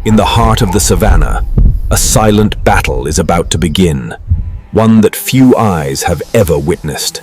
In the heart of the savannah, a silent battle is about to begin, one that few eyes have ever witnessed.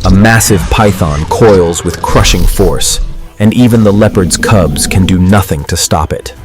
A massive python coils with crushing force, and even the leopard's cubs can do nothing to stop it.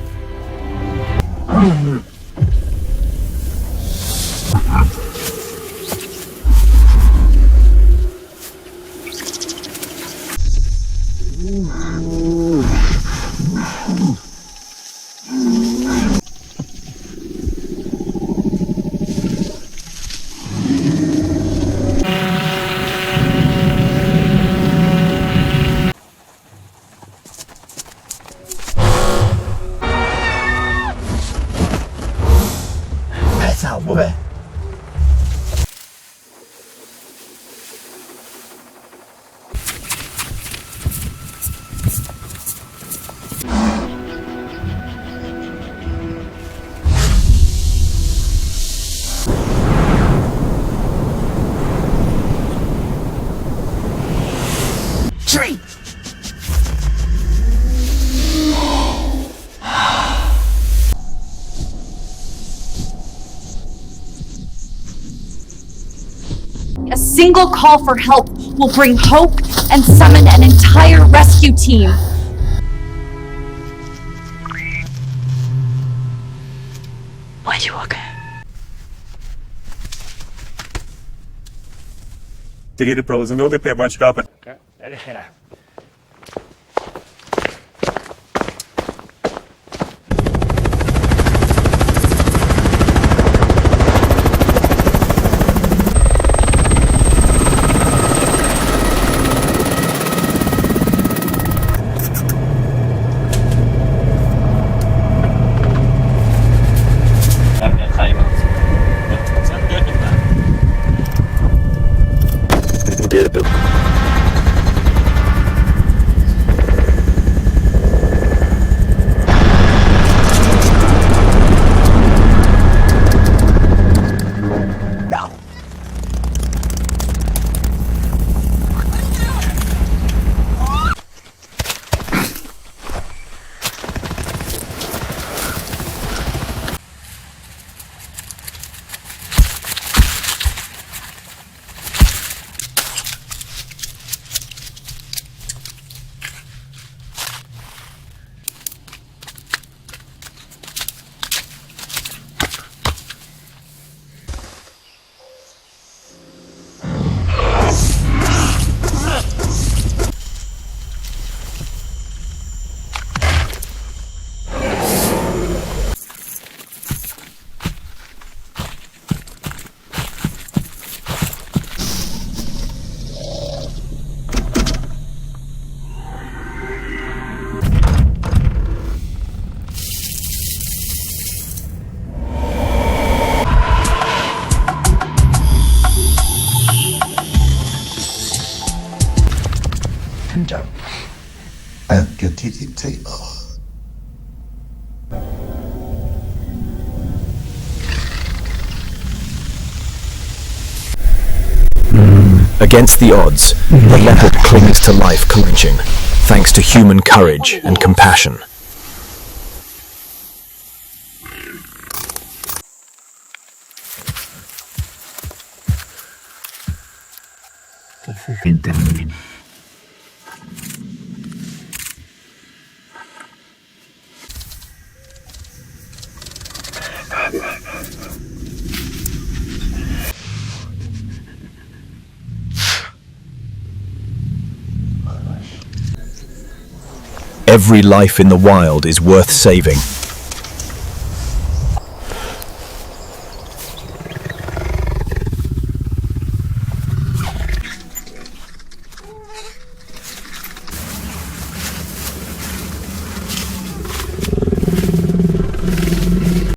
Tree! A single call for help will bring hope and summon an entire rescue team. Why are you walking? Теперь проузенул ты бачкапа. Against the odds, the leopard clings to life clenching, thanks to human courage and compassion. Every life in the wild is worth saving.